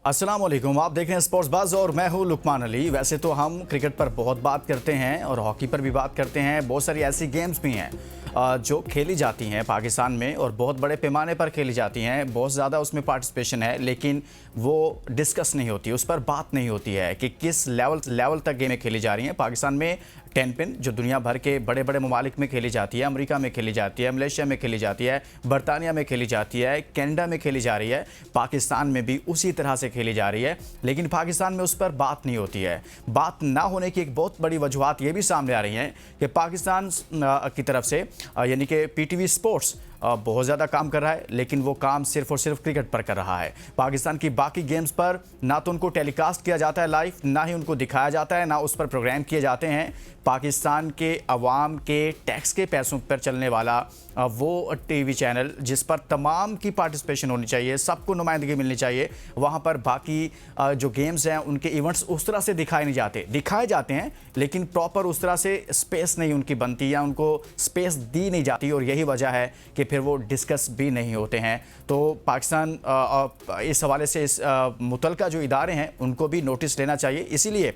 अस्सलाम वालेकुम, आप देख रहे हैं स्पोर्ट्स बाज़ और मैं हूं लुकमान अली। वैसे तो हम क्रिकेट पर बहुत बात करते हैं और हॉकी पर भी बात करते हैं। बहुत सारी ऐसी गेम्स भी हैं जो खेली जाती हैं पाकिस्तान में और बहुत बड़े पैमाने पर खेली जाती हैं। बहुत ज़्यादा उसमें पार्टिसिपेशन है, लेकिन वो डिस्कस नहीं होती, उस पर बात नहीं होती है कि किस लेवल तक गेमें खेली जा रही हैं। पाकिस्तान में 10 पिन जो दुनिया भर के बड़े बड़े ममालिक में खेली जाती है, अमेरिका में खेली जाती है, मलेशिया में खेली जाती है, बरतानिया में खेली जाती है, कनाडा में खेली जा रही है, पाकिस्तान में भी उसी तरह से खेली जा रही है। लेकिन पाकिस्तान में उस पर बात नहीं होती है। बात ना होने की एक बहुत बड़ी वजूहत ये भी सामने आ रही हैं कि पाकिस्तान की तरफ से यानी कि पीटीवी स्पोर्ट्स बहुत ज़्यादा काम कर रहा है, लेकिन वो काम सिर्फ और सिर्फ क्रिकेट पर कर रहा है। पाकिस्तान की बाकी गेम्स पर ना तो उनको टेलीकास्ट किया जाता है लाइव, ना ही उनको दिखाया जाता है, ना उस पर प्रोग्राम किए जाते हैं। पाकिस्तान के अवाम के टैक्स के पैसों पर चलने वाला वो टीवी चैनल जिस पर तमाम की पार्टिसिपेशन होनी चाहिए, सबको नुमाइंदगी मिलनी चाहिए, वहाँ पर बाकी जो गेम्स हैं उनके इवेंट्स उस तरह से दिखाए जाते हैं, लेकिन प्रॉपर उस तरह से स्पेस नहीं उनकी बनती या उनको स्पेस दी नहीं जाती। और यही वजह है कि फिर वो डिस्कस भी नहीं होते हैं। तो पाकिस्तान इस हवाले से इस मुतलका जो इदारे हैं उनको भी नोटिस लेना चाहिए। इसीलिए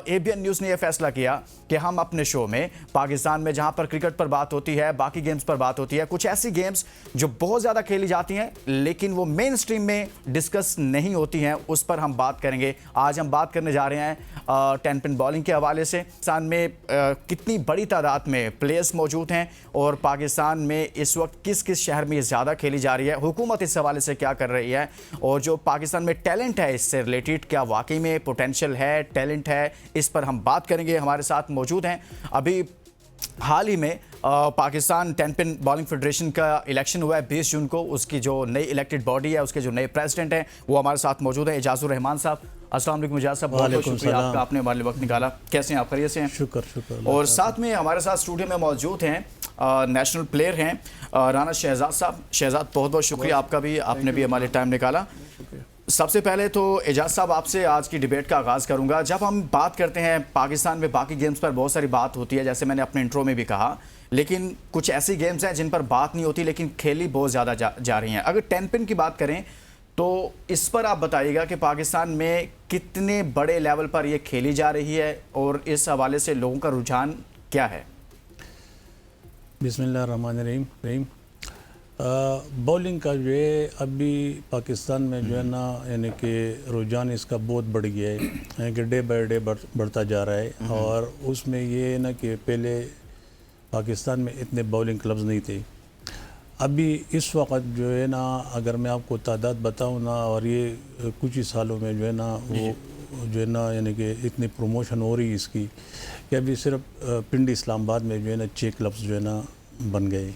एबीएन न्यूज़ ने यह फैसला किया कि हम अपने शो में पाकिस्तान में जहां पर क्रिकेट पर बात होती है, बाकी गेम्स पर बात होती है, कुछ ऐसी गेम्स जो बहुत ज़्यादा खेली जाती हैं लेकिन वो मेन स्ट्रीम में डिस्कस नहीं होती हैं, उस पर हम बात करेंगे। आज हम बात करने जा रहे हैं 10 पिन बॉलिंग के हवाले से। पाकिस्तान में कितनी बड़ी तादाद में प्लेयर्स मौजूद हैं और पाकिस्तान में इस वक्त किस किस शहर में ज़्यादा खेली जा रही है, हुकूमत इस हवाले से क्या कर रही है, और जो पाकिस्तान में टैलेंट है इससे रिलेटेड क्या वाकई में पोटेंशियल है, टैलेंट है, इस पर हम बात करेंगे। हमारे साथ मौजूद हैं अभी हाल ही में पाकिस्तान 10 पिन बॉलिंग फेडरेशन का इलेक्शन हुआ है 20 जून को। उसकी जो नई इलेक्टेड बॉडी है, उसके जो नए प्रेसिडेंट हैं वो हमारे साथ मौजूद हैं, एजाजुर रहमान साहब। अस्सलाम वालेकुम एजाज साहब, बहुत बहुत शुक्रिया आपका, आपने हमारे लिए वक्त निकाला। कैसे हैं आप? खैरियत से हैं? शुक्र। और साथ में हमारे साथ स्टूडियो में मौजूद हैं नेशनल प्लेयर हैं राना शहजाद साहब। शहजाद, बहुत बहुत शुक्रिया आपका भी, आपने भी हमारे टाइम निकाला। सबसे पहले तो एजाज साहब आपसे आज की डिबेट का आगाज़ करूंगा। जब हम बात करते हैं पाकिस्तान में बाकी गेम्स पर बहुत सारी बात होती है, जैसे मैंने अपने इंट्रो में भी कहा, लेकिन कुछ ऐसी गेम्स हैं जिन पर बात नहीं होती लेकिन खेली बहुत ज़्यादा जा रही हैं। अगर 10 पिन की बात करें तो इस पर आप बताइएगा कि पाकिस्तान में कितने बड़े लेवल पर ये खेली जा रही है और इस हवाले से लोगों का रुझान क्या है? बिस्मिल्लाहिर्रहमानिर्रहीम। बॉलिंग का जो है अभी पाकिस्तान में जो है ना, यानी कि रुझान इसका बहुत बढ़ गया है, यानी कि डे बाय डे बढ़ता जा रहा है। और उसमें ये है ना कि पहले पाकिस्तान में इतने बॉलिंग क्लब्स नहीं थे। अभी इस वक्त जो है ना, अगर मैं आपको तादाद बताऊं ना, और ये कुछ ही सालों में जो है ना वो जो है ना, यानी कि इतनी प्रमोशन हो रही है इसकी कि अभी सिर्फ पिंडी इस्लामाबाद में जो है ना 6 क्लब्स जो है ना बन गए।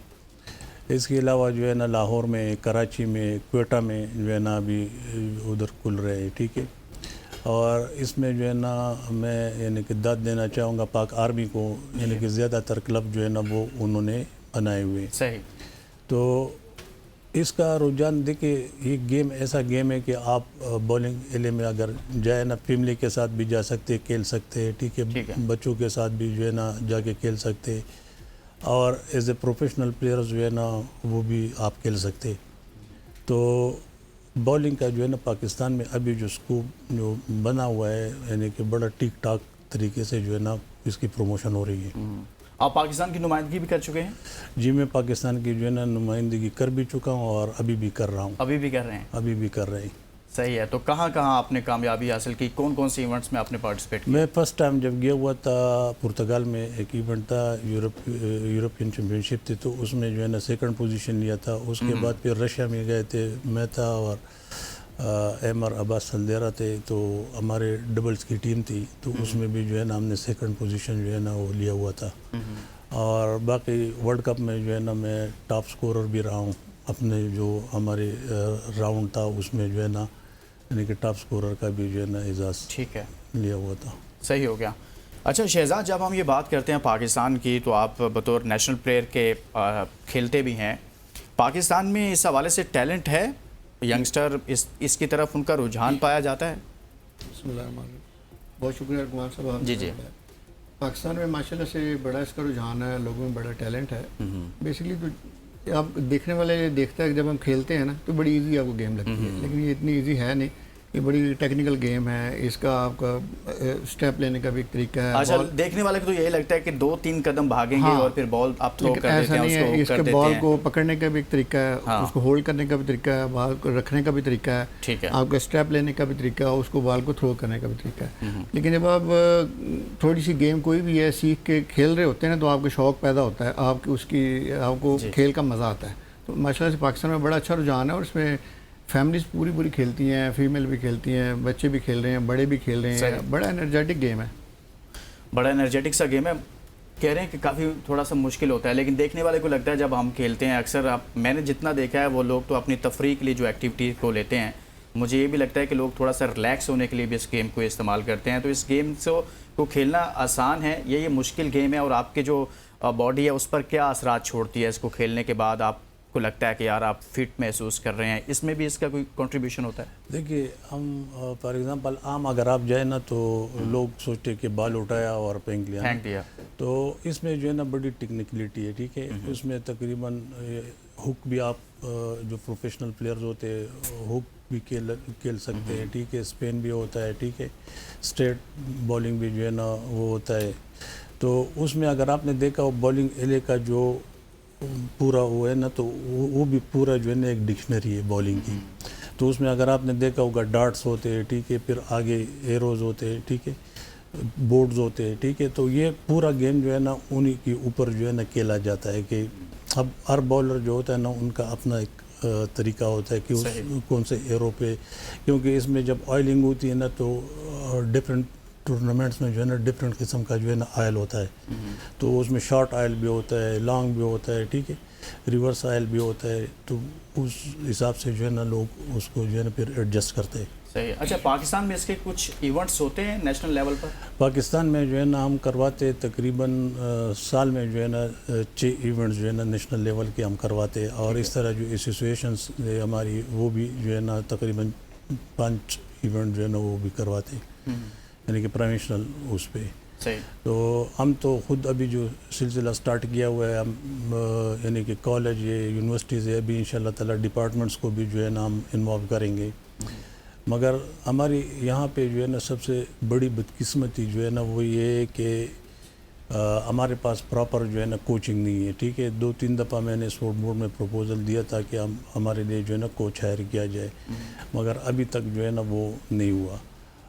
इसके अलावा जो है ना लाहौर में, कराची में, क्वेटा में जो है ना अभी उधर खुल रहे हैं, ठीक है। और इसमें जो है ना मैं यानी कि दाद देना चाहूँगा पाक आर्मी को, यानी कि ज़्यादातर क्लब जो है ना वो उन्होंने बनाए हुए। सही। तो इसका रुझान देखिए, ये गेम ऐसा गेम है कि आप बॉलिंग एरिया में अगर जाए ना, फैमिली के साथ भी जा सकते, खेल सकते हैं, ठीक है। बच्चों के साथ भी जो है ना जाके खेल सकते, और एज ए प्रोफेशनल प्लेयर्स जो है ना वो भी आप खेल सकते। तो बॉलिंग का जो है ना पाकिस्तान में अभी जो स्कोप जो बना हुआ है, यानी कि बड़ा ठीक ठाक तरीके से जो है ना इसकी प्रमोशन हो रही है। आप पाकिस्तान की नुमाइंदगी भी कर चुके हैं? जी, मैं पाकिस्तान की जो है ना नुमाइंदगी कर भी चुका हूँ और अभी भी कर रहा हूँ। अभी भी कर रहे हैं? अभी भी कर रहे हैं। सही है। तो कहाँ कहाँ आपने कामयाबी हासिल की, कौन कौन से इवेंट्स में आपने पार्टिसिपेट किया? मैं फर्स्ट टाइम जब गया हुआ था पुर्तगाल में, एक इवेंट था यूरोपियन चैम्पियनशिप थी, तो उसमें जो है ना 2nd पोजीशन लिया था। उसके बाद फिर रशिया में गए थे, मैं था और एमर अब्बास सल्देरा थे, तो हमारे डबल्स की टीम थी, तो उसमें भी जो है ना हमने 2nd पोजीशन जो है ना वो लिया हुआ था। और बाकी वर्ल्ड कप में जो है ना मैं टॉप स्कोरर भी रहा हूँ। अपने जो हमारे राउंड था उसमें जो है ना, यानी कि टॉप स्कोरर का भी जो है ना एजाज़ ठीक है लिया हुआ था। सही हो गया। अच्छा शहजाद, जब हम ये बात करते हैं पाकिस्तान की, तो आप बतौर नेशनल प्लेयर के खेलते भी हैं। पाकिस्तान में इस हवाले से टैलेंट है, यंगस्टर इसकी तरफ उनका रुझान पाया जाता है? बहुत शुक्रिया कुमार साहब। जी। पाकिस्तान में माशाल्लाह से बड़ा इसका रुझान है, लोगों में बड़ा टैलेंट है। बेसिकली तो आप देखने वाले देखता है कि जब हम खेलते हैं ना तो बड़ी इजी आपको गेम लगती है, लेकिन ये इतनी इजी है नहीं, یہ بڑی ٹیکنیکل گیم ہے. اس کا آپ کا اسٹیپ لینے کا بھی ایک طریقہ ہے. اچھا دیکھنے والے کو تو یہی لگتا ہے کہ 2-3 قدم بھاگیں گے اور پھر بال آپ تھرو کر دیتے ہیں, ایسا نہیں ہے. اس کے بال کو پکڑنے کا بھی ایک طریقہ ہے, اس کو ہولڈ کرنے کا بھی طریقہ ہے, بال کو رکھنے کا بھی طریقہ ہے, ٹھیک ہے, آپ کا اسٹیپ لینے کا بھی طریقہ ہے, اس کو بال کو تھرو کرنے کا بھی طریقہ ہے. لیکن جب آپ تھوڑی سی گیم کوئی بھی ہے سیکھ کے کھیل رہے ہوتے ہیں نا, تو آپ کو شوق پیدا ہوتا ہے, آپ کو کھیل کا مزہ آتا ہے. تو ماشاء اللہ سے پاکستان میں بڑا اچھا رجحان ہے, اور اس میں فیملیز پوری کھیلتی ہیں, فیمیل بھی کھیلتی ہیں, بچے بھی کھیل رہے ہیں, بڑے بھی کھیل رہے ہیں. بڑا انرجیٹک گیم ہے, بڑا انرجیٹک سا گیم ہے. کہہ رہے ہیں کہ کافی تھوڑا سا مشکل ہوتا ہے, لیکن دیکھنے والے کو لگتا ہے جب ہم کھیلتے ہیں اکثر, میں نے جتنا دیکھا ہے وہ لوگ تو اپنی تفریح کے لیے جو ایکٹیویٹی کو لیتے ہیں, مجھے یہ بھی لگتا ہے کہ لوگ تھوڑا سا ریلیکس ہونے کے لیے بھی اس گیم کو استعمال کرتے ہیں. تو اس گیم کو کھیلنا آسان ہے, یہ مشکل گیم ہے, اور آپ کے جو باڈی ہے اس پر کیا اثرات چھوڑتی ہے اس کو کھیلنے کے بعد؟ آپ کو لگتا ہے کہ یار آپ فٹ محسوس کر رہے ہیں, اس میں بھی اس کا کوئی کنٹریبیوشن ہوتا ہے؟ دیکھیے ہم فار ایگزامپل عام اگر آپ جائیں نا تو لوگ سوچتے کہ بال اٹھایا اور پھینک لیا, تو اس میں جو ہے نا بڑی ٹیکنیکلٹی ہے, ٹھیک ہے. اس میں تقریباً ہک بھی آپ جو پروفیشنل پلیئرز ہوتے ہیں ہک بھی کھیل سکتے ہیں, ٹھیک ہے. اسپین بھی ہوتا ہے, ٹھیک ہے. اسٹریٹ بالنگ بھی جو ہے نا وہ ہوتا ہے. تو اس میں اگر آپ نے دیکھا وہ بالنگ ایلے کا جو پورا وہ ہے نا, تو وہ بھی پورا جو ہے نا ایک ڈکشنری ہے بالنگ کی. تو اس میں اگر آپ نے دیکھا ہوگا ڈاٹس ہوتے ہیں, ٹھیک ہے, پھر آگے ایروز ہوتے ہیں, ٹھیک ہے, بورڈز ہوتے ہیں, ٹھیک ہے. تو یہ پورا گیم جو ہے نا انہی کے اوپر جو ہے نا کھیلا جاتا ہے کہ اب ہر بالر جو ہوتا ہے نا ان کا اپنا ایک طریقہ ہوتا ہے کہ کون سے ایرو پہ, کیونکہ اس میں جب آئلنگ ہوتی ہے نا تو ڈفرینٹ ٹورنامنٹس میں جو ہے نا ڈفرینٹ قسم کا جو ہے نا آئل ہوتا ہے. تو اس میں شارٹ آئل بھی ہوتا ہے, لانگ بھی ہوتا ہے, ٹھیک ہے, ریورس آئل بھی ہوتا ہے. تو اس حساب سے جو ہے نا لوگ اس کو جو ہے نا پھر ایڈجسٹ کرتے ہیں. صحیح. اچھا پاکستان میں اس کے کچھ ایونٹس ہوتے ہیں نیشنل لیول پر؟ پاکستان میں جو ہے نا ہم کرواتے تقریباً سال میں جو ہے نا 6 ایونٹس جو ہے نا نیشنل لیول کے ہم کرواتے, اور اس طرح جو ایسوسیشنس ہماری وہ بھی جو ہے نا تقریباً 5 ایونٹ جو ہے نا وہ بھی کرواتے, یعنی کہ پروفیشنل اس پہ. تو ہم تو خود ابھی جو سلسلہ سٹارٹ کیا ہوا ہے ہم یعنی کہ کالج ہے, یونیورسٹیز ہے, ابھی انشاءاللہ تعالی ڈپارٹمنٹس کو بھی جو ہے نا ہم انوالو کریں گے. مگر ہماری یہاں پہ جو ہے نا سب سے بڑی بدقسمتی جو ہے نا وہ یہ ہے کہ ہمارے پاس پراپر جو ہے نا کوچنگ نہیں ہے, ٹھیک ہے. 2-3 دفعہ میں نے اسپورٹ بورڈ میں پروپوزل دیا تھا کہ ہمارے لیے جو ہے نا کوچ ہائر کیا جائے, مگر ابھی تک جو ہے نا وہ نہیں ہوا.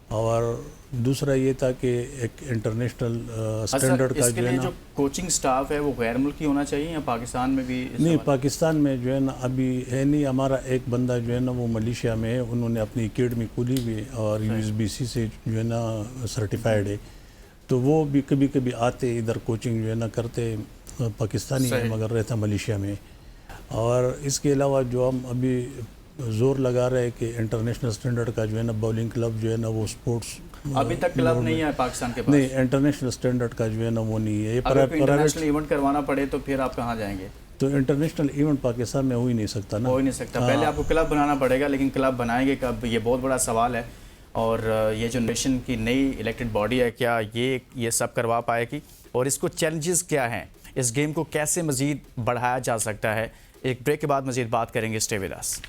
اور دوسرا یہ تھا کہ ایک انٹرنیشنل اسٹینڈرڈ کا جو ہے نا جو کوچنگ سٹاف ہے وہ غیر ملکی ہونا چاہیے یا پاکستان میں بھی؟ نہیں, پاکستان میں جو ہے نا ابھی ہے نہیں. ہمارا ایک بندہ جو ہے نا وہ ملیشیا میں ہے, انہوں نے اپنی اکیڈمی کھولی ہوئی اور USB سے جو ہے نا سرٹیفائیڈ ہے. تو وہ بھی کبھی کبھی آتے ادھر کوچنگ جو ہے نا کرتے, پاکستانی ہے مگر رہتا ملیشیا میں. اور اس کے علاوہ جو ہم ابھی زور لگا رہے ہیں کہ انٹرنیشنل اسٹینڈرڈ کا جو ہے نا بولنگ کلب جو ہے نا وہ سپورٹس ابھی تک کلب نہیں ہے پاکستان کے پاس. نہیں, انٹرنیشنل اسٹینڈرڈ کا جو ہے نا وہ نہیں ہے. اگر کوئی انٹرنیشنل ایونٹ کروانا پڑے تو پھر آپ کہاں جائیں گے؟ تو انٹرنیشنل ایونٹ پاکستان میں ہو ہی نہیں سکتا نا, ہو ہی نہیں سکتا. پہلے آپ کو کلب بنانا پڑے گا, لیکن کلب بنائیں گے کب, یہ بہت بڑا سوال ہے. اور یہ جو نیشن کی نئی الیکٹڈ باڈی ہے, کیا یہ سب کروا پائے گی, اور اس کو چیلنجز کیا ہیں, اس گیم کو کیسے مزید بڑھایا جا سکتا ہے؟ ایک بریک کے بعد مزید بات کریں گے. Stay with us.